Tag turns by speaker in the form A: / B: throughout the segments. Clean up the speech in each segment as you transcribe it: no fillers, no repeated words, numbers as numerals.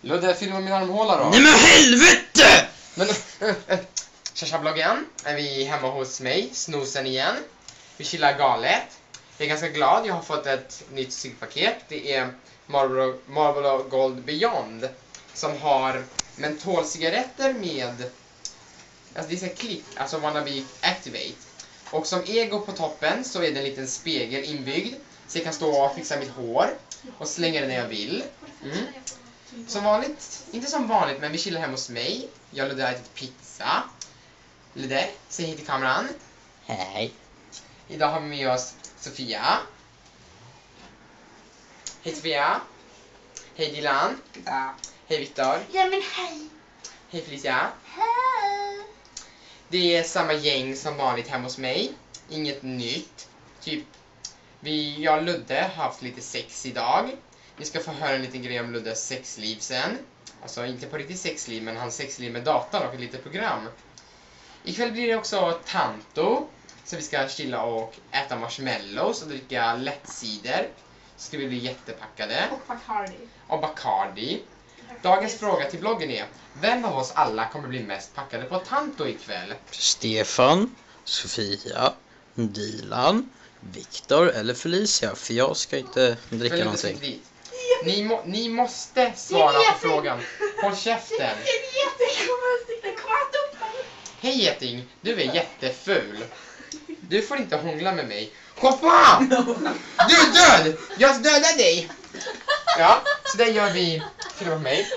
A: Ludde, filma min armhåla då.
B: Nej men helvete!
A: Men Tjasha-bloggen är vi hemma hos mig, Snosen igen. Vi chillar galet. Jag är ganska glad, jag har fått ett nytt ciggpaket. Det är Marlboro Gold Beyond. Som har mentolcigaretter med, alltså det är så klick, alltså wannabe activate. Och som ego på toppen så är det en liten spegel inbyggd. Så jag kan stå och fixa mitt hår och slänga det när jag vill. Som vanligt, inte som vanligt, men vi chillar hemma hos mig. Jag och Ludde har ätit pizza. Ludde, säg hej till kameran.
B: Hej.
A: Idag har vi med oss Sofia. Hej Sofia. Hej Dilan.
C: Ja.
A: Hej Viktor.
C: Ja men hej.
A: Hej Felicia.
C: Hej.
A: Det är samma gäng som vanligt hemma hos mig. Inget nytt. Typ, jag och Ludde har haft lite sex idag. Ni ska få höra en liten grej om Luddes sexliv sen. Alltså inte på riktigt sexliv, men hans sexliv med datorn och ett litet program. Ikväll blir det också tanto. Så vi ska chilla och äta marshmallows och dricka lättcider. Så ska vi bli jättepackade.
C: Och Bacardi.
A: Och Bacardi. Dagens fråga till bloggen är: vem av oss alla kommer bli mest packade på tanto ikväll?
B: Stefan, Sofia, Dilan, Viktor eller Felicia. För jag ska inte dricka
A: Följ
B: någonting.
A: inte dit. Ni måste svara på frågan. Håll käften.
C: En jättekonstigt kvart upp.
A: Hej geting, du är jätteful. Du får inte hångla med mig. Hoppa! Du är död! Jag dödar dig! Ja, så där gör vi. Filma på mig.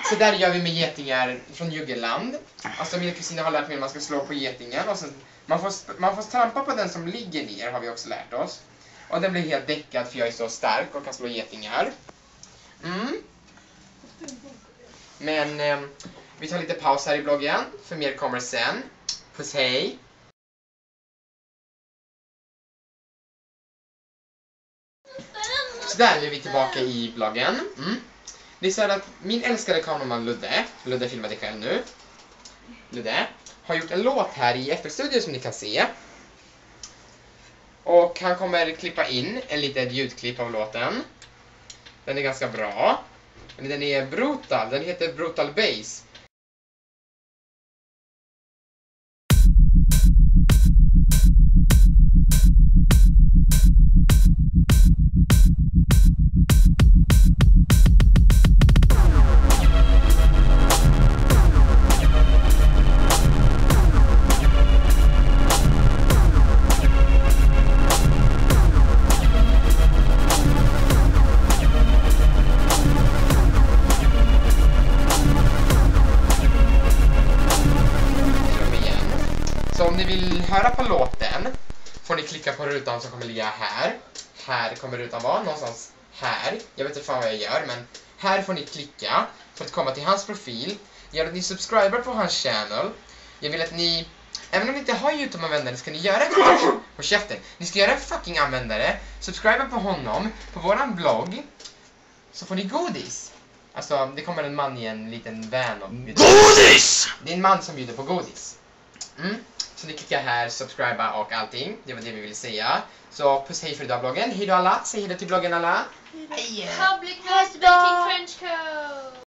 A: Så där gör vi med getingar från Juggeland. Alltså mina kusiner har lärt mig att man ska slå på getingen. Och sen, man får trampa på den som ligger ner, har vi också lärt oss. Och den blir helt däckad för jag är så stark och kan slå getingar. Men vi tar lite paus här i bloggen, för mer kommer sen. Puss hej! Så där är vi tillbaka i bloggen. Det är så här att min älskade kameraman Ludde filmade själv nu. Ludde har gjort en låt här i FL-studio som ni kan se. Och han kommer klippa in en liten ljudklipp av låten. Den är ganska bra. Den är brutal, den heter Brutal Bass. Så om ni vill höra på låten får ni klicka på rutan som kommer ligga här. Här kommer rutan vara, någonstans här. Jag vet inte fan vad jag gör, men här får ni klicka för att komma till hans profil. Gör att ni subscriber på hans channel. Jag vill att ni, även om ni inte har YouTube-användare, ska ni göra på käften. Ni ska göra en fucking användare. Subscriber på honom, på våran blogg. Så får ni godis. Alltså, det kommer en man i en liten van och
B: Godis!
A: det är en man som bjuder på godis. Så ni klickar här, subscriba och allting. Det var det vi ville säga. Så puss hej för idag bloggen. Hej då alla. Säg hej då till bloggen alla.
C: Hej.
D: Public masturbating French code.